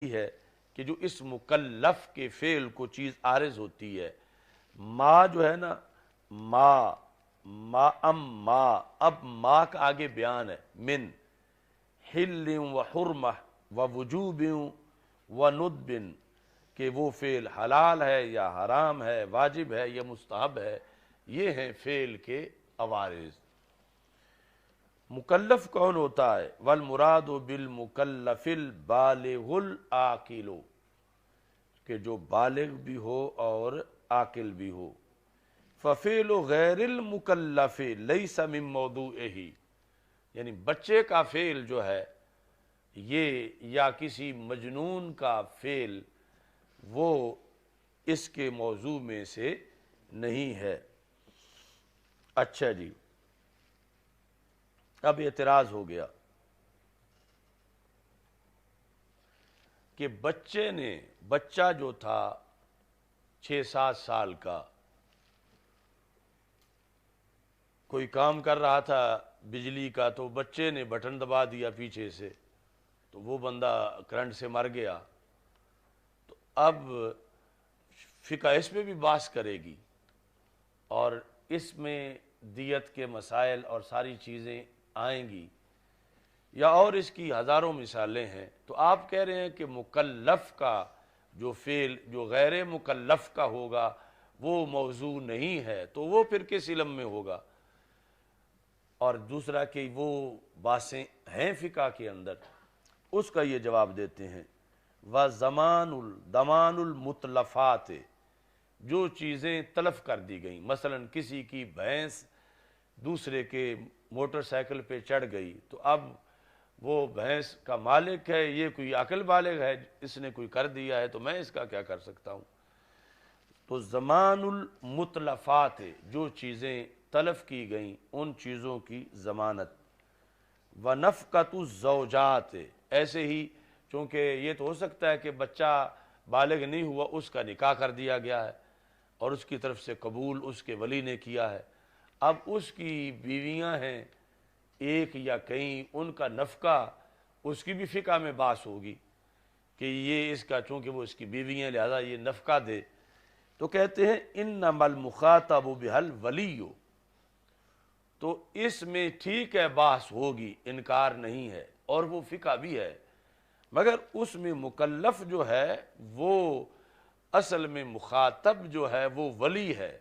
ہے کہ جو اس مکلف کے فعل کو چیز عارض ہوتی ہے، ما جو ہے نا، ما ما اب ما کا آگے بیان ہے، من حل و حرمہ و وجوب و ندب، کہ وہ فعل حلال ہے یا حرام ہے، واجب ہے یا مستحب ہے، یہ ہیں فعل کے عوارض۔ مکلف کون ہوتا ہے؟ والمراد بالمکلف البالغ العاقل، کہ جو بالغ بھی ہو اور عاقل بھی ہو۔ ففعل غیر المکلف لیس من موضوعہ، یعنی بچے کا فعل جو ہے یہ یا کسی مجنون کا فعل وہ اس کے موضوع میں سے نہیں ہے۔ اچھا جی، اب اعتراض ہو گیا کہ بچہ جو تھا 6-7 سال کا، کوئی کام کر رہا تھا بجلی کا، تو بچے نے بٹن دبا دیا پیچھے سے، تو وہ بندہ کرنٹ سے مر گیا۔ تو اب فقہ اس میں بھی بحث کرے گی، اور اس میں دیت کے مسائل اور ساری چیزیں آئیں گی، یا اور اس کی ہزاروں مثالیں ہیں۔ تو آپ کہہ رہے ہیں کہ مکلف کا جو فعل جو غیر مکلف کا ہوگا وہ موضوع نہیں ہے، تو وہ پھر کس علم میں ہوگا؟ اور دوسرا کہ وہ باتیں ہیں فقہ کے اندر، اس کا یہ جواب دیتے ہیں۔ ضمان المتلفات، جو چیزیں تلف کر دی گئیں، مثلا کسی کی بھینس دوسرے کے موٹر سائیکل پہ چڑھ گئی، تو اب وہ بھینس کا مالک ہے، یہ کوئی عاقل بالغ ہے، اس نے کوئی کر دیا ہے، تو میں اس کا کیا کر سکتا ہوں؟ تو ضمان المتلفات، جو چیزیں تلف کی گئیں ان چیزوں کی ضمانت۔ ونفقۃ الزوجات، ایسے ہی چونکہ یہ تو ہو سکتا ہے کہ بچہ بالغ نہیں ہوا، اس کا نکاح کر دیا گیا ہے اور اس کی طرف سے قبول اس کے ولی نے کیا ہے، اب اس کی بیویاں ہیں ایک یا کئی، ان کا نفقہ اس کی بھی فقہ میں بحث ہوگی کہ یہ اس کا، چونکہ وہ اس کی بیوی ہیں لہذا یہ نفقہ دے۔ تو کہتے ہیں انما المخاطب بها الولی، تو اس میں ٹھیک ہے بحث ہوگی، انکار نہیں ہے، اور وہ فقہ بھی ہے، مگر اس میں مکلف جو ہے وہ اصل میں مخاطب جو ہے وہ ولی ہے،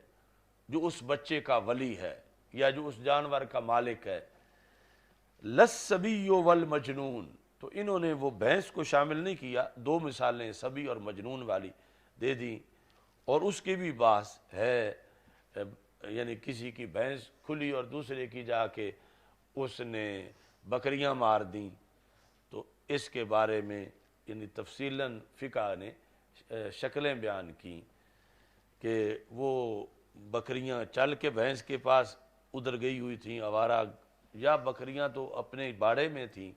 جو اس بچے کا ولی ہے یا جو اس جانور کا مالک ہے۔ للصبی والمجنون، تو انہوں نے وہ بھینس کو شامل نہیں کیا، 2 مثالیں صبی اور مجنون والی دے دیں، اور اس کی بھی بحث ہے، یعنی کسی کی بھینس کھلی اور دوسرے کی جا کے اس نے بکریاں مار دیں، تو اس کے بارے میں یعنی تفصیلاً فقہ نے شکلیں بیان کی کہ وہ بکریاں چل کے بھینس کے پاس ادھر گئی ہوئی تھیں آوارہ، یا بکریاں تو اپنے باڑے میں تھیں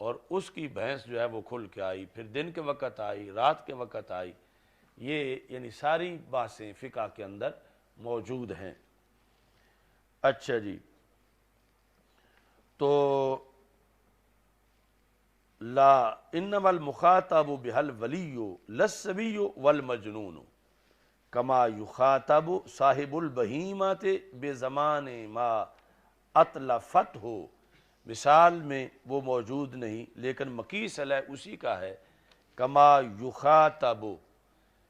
اور اس کی بھینس جو ہے وہ کھل کے آئی، پھر دن کے وقت آئی، رات کے وقت آئی، یہ یعنی ساری باتیں فقہ کے اندر موجود ہیں۔ اچھا جی، تو لا انما المخاطب بها الولی للصبی والمجنون کما یخاطب صاحب البہیمۃ بزمان ما اتلفت ہو، مثال میں وہ موجود نہیں لیکن مقیس علیہ اسی کا ہے، کما یخاطب،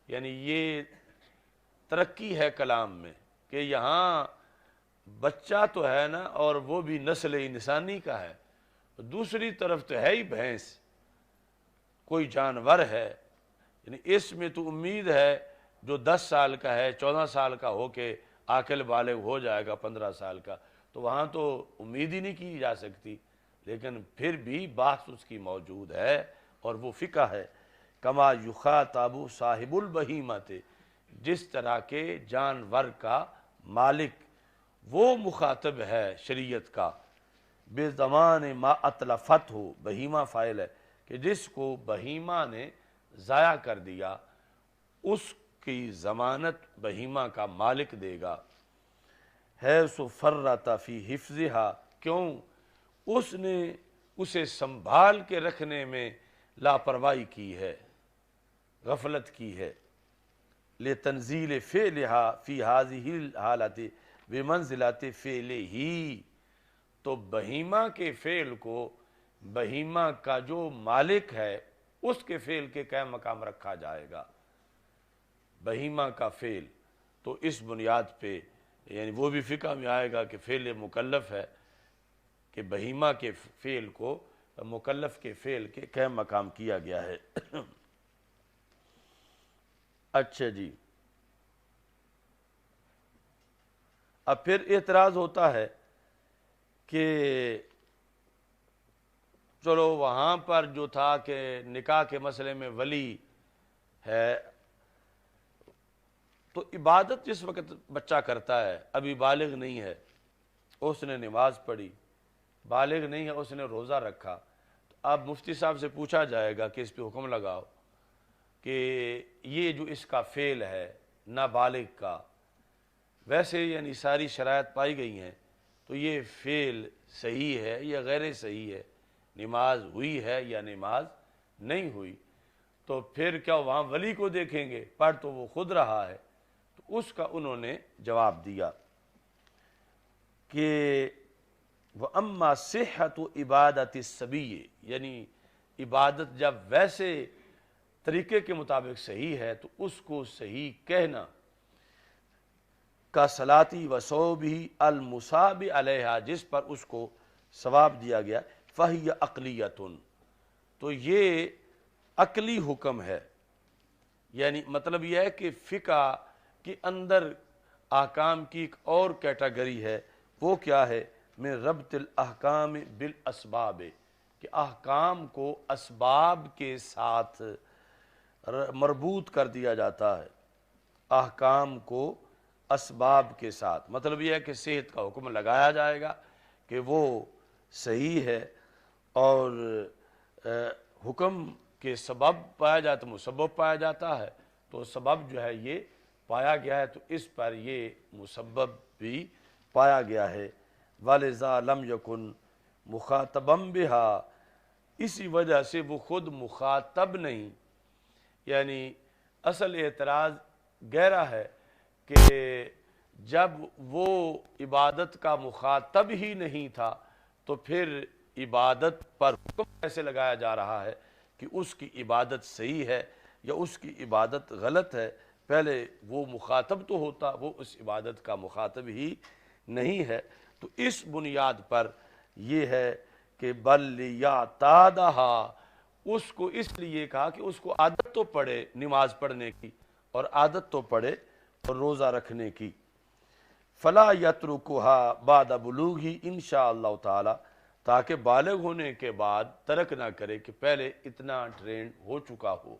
یعنی یہ ترقی ہے کلام میں کہ یہاں بچہ تو ہے نا، اور وہ بھی نسل انسانی کا ہے، دوسری طرف تو ہے ہی بھینس، کوئی جانور ہے، یعنی اس میں تو امید ہے جو 10 سال کا ہے 14 سال کا ہو کے عاقل بالغ ہو جائے گا 15 سال کا، تو وہاں تو امید ہی نہیں کی جا سکتی، لیکن پھر بھی بحث اس کی موجود ہے اور وہ فقہ ہے۔ کما یخاطب صاحب البہیمۃ، جس طرح کے جانور کا مالک وہ مخاطب ہے شریعت کا، بے زمان ما اتلفت ہو، بہیمہ فاعل ہے کہ جس کو بہیمہ نے ضائع کر دیا اس کی ضمانت بہیمہ کا مالک دے گا۔ حیث فرط فی حفظہا، کیوں؟ اس نے اسے سنبھال کے رکھنے میں لاپرواہی کی ہے، غفلت کی ہے، لتنزیل فعلہا فی ہذہ الحالت بمنزلۃ فعلہ، تو بہیمہ کے فعل کو بہیمہ کا جو مالک ہے اس کے فعل کے قائم مقام رکھا جائے گا، بہیمہ کا فعل۔ تو اس بنیاد پہ یعنی وہ بھی فقہ میں آئے گا کہ فعل مکلف ہے، کہ بہیمہ کے فعل کو مکلف کے فعل کے قائم مقام کیا گیا ہے۔ اچھا جی، اب پھر اعتراض ہوتا ہے کہ چلو وہاں پر جو تھا کہ نکاح کے مسئلے میں ولی ہے، تو عبادت جس وقت بچہ کرتا ہے، ابھی بالغ نہیں ہے، اس نے نماز پڑھی، بالغ نہیں ہے، اس نے روزہ رکھا، تو اب مفتی صاحب سے پوچھا جائے گا کہ اس پہ حکم لگاؤ کہ یہ جو اس کا فعل ہے نابالغ کا، ویسے یعنی ساری شرائط پائی گئی ہیں، تو یہ فعل صحیح ہے یا غیر صحیح ہے، نماز ہوئی ہے یا نماز نہیں ہوئی، تو پھر کیا وہاں ولی کو دیکھیں گے؟ پڑھ تو وہ خود رہا ہے۔ تو اس کا انہوں نے جواب دیا کہ وَأَمَّا صِحَّةُ عِبَادَةِ الصَّبِيِّ، یعنی عبادت جب ویسے طریقے کے مطابق صحیح ہے تو اس کو صحیح کہنا، کا صلاتی و صوبی المصاب علیہا، جس پر اس کو ثواب دیا گیا، فہی عقلیتن، تو یہ عقلی حکم ہے۔ یعنی مطلب یہ ہے کہ فقہ کے اندر احکام کی ایک اور کیٹیگری ہے، وہ کیا ہے؟ من ربط الاحکام بالاسباب، کہ احکام کو اسباب کے ساتھ مربوط کر دیا جاتا ہے، احکام کو اسباب کے ساتھ، مطلب یہ ہے کہ صحت کا حکم لگایا جائے گا کہ وہ صحیح ہے، اور حکم کے سبب پایا جاتا ہے، مسبب پایا جاتا ہے، تو سبب جو ہے یہ پایا گیا ہے، تو اس پر یہ مسبب بھی پایا گیا ہے۔ وَلِذَا لَمْ يَكُنْ مُخَاطَبًا بِهَا، اسی وجہ سے وہ خود مخاطب نہیں، یعنی اصل اعتراض گہرا ہے کہ جب وہ عبادت کا مخاطب ہی نہیں تھا تو پھر عبادت پر حکم کیسے لگایا جا رہا ہے کہ اس کی عبادت صحیح ہے یا اس کی عبادت غلط ہے؟ پہلے وہ مخاطب تو ہوتا، وہ اس عبادت کا مخاطب ہی نہیں ہے۔ تو اس بنیاد پر یہ ہے کہ بل یعتادھا، اس کو اس لیے کہا کہ اس کو عادت تو پڑے نماز پڑھنے کی، اور عادت تو پڑے اور روزہ رکھنے کی، فلا یترکھا بعد بلوغی انشاء اللہ تعالی، تاکہ بالغ ہونے کے بعد ترک نہ کرے کہ پہلے اتنا ٹرینڈ ہو چکا ہو۔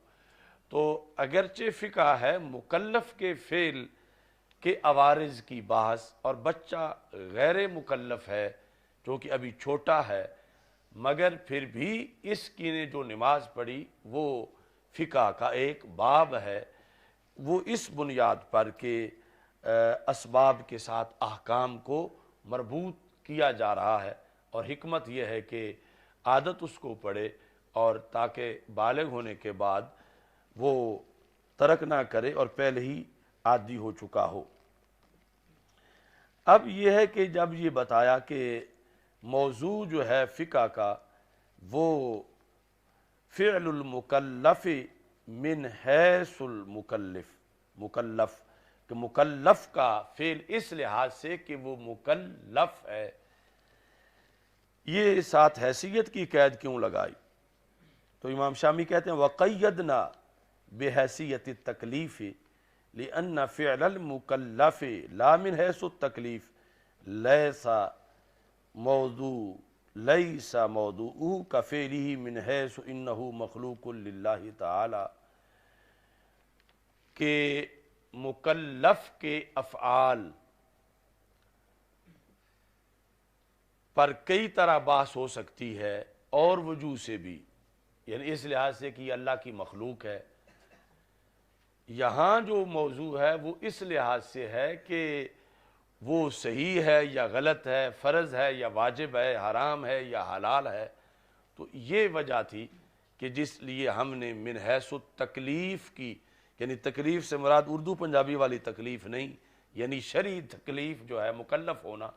تو اگرچہ فقہ ہے مکلف کے فعل کے عوارض کی بحث، اور بچہ غیر مکلف ہے جو کہ ابھی چھوٹا ہے، مگر پھر بھی اس کی نے جو نماز پڑھی وہ فقہ کا ایک باب ہے، وہ اس بنیاد پر کہ اسباب کے ساتھ احکام کو مربوط کیا جا رہا ہے، اور حکمت یہ ہے کہ عادت اس کو پڑے، اور تاکہ بالغ ہونے کے بعد وہ ترک نہ کرے اور پہلے ہی عادی ہو چکا ہو۔ اب یہ ہے کہ جب یہ بتایا کہ موضوع جو ہے فقہ کا وہ فعل المکلف من حیث مکلف، کہ مکلف کا فعل اس لحاظ سے کہ وہ مکلف ہے، یہ ساتھ حیثیت کی قید کیوں لگائی؟ تو امام شامی کہتے ہیں وَقَيَّدْنَا بِحَیثِیَّتِ التَّکْلِیفِ لِأَنَّ فِعْلَ الْمُكَلَّفِ لَا مِنْ حَیثُ التَّکْلِیف لَیْسَ مَوْضُوعُهُ كَفِعْلِهِ مِنْ حَیثُ إِنَّهُ مَخْلُوقٌ لِلَّهِ تَعَالَى، کہ مکلف کے افعال پر کئی طرح بحث ہو سکتی ہے، اور وجوہ سے بھی، یعنی اس لحاظ سے کہ یہ اللہ کی مخلوق ہے۔ یہاں جو موضوع ہے وہ اس لحاظ سے ہے کہ وہ صحیح ہے یا غلط ہے، فرض ہے یا واجب ہے، حرام ہے یا حلال ہے۔ تو یہ وجہ تھی کہ جس لیے ہم نے من حیث التکلیف کی، یعنی تکلیف سے مراد اردو پنجابی والی تکلیف نہیں، یعنی شرعی تکلیف جو ہے مکلف ہونا،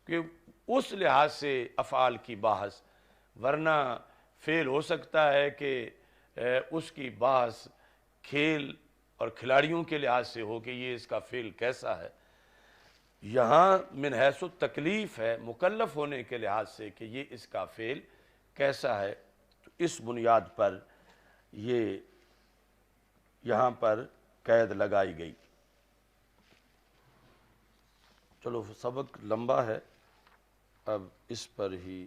کہ اس لحاظ سے افعال کی بحث، ورنہ فعل ہو سکتا ہے کہ اس کی بحث کھیل اور کھلاڑیوں کے لحاظ سے ہو کہ یہ اس کا فعل کیسا ہے۔ یہاں من حیث التکلیف ہے مکلف ہونے کے لحاظ سے کہ یہ اس کا فعل کیسا ہے، تو اس بنیاد پر یہ یہاں پر قید لگائی گئی۔ چلو سبق لمبا ہے، اب اس پر ہی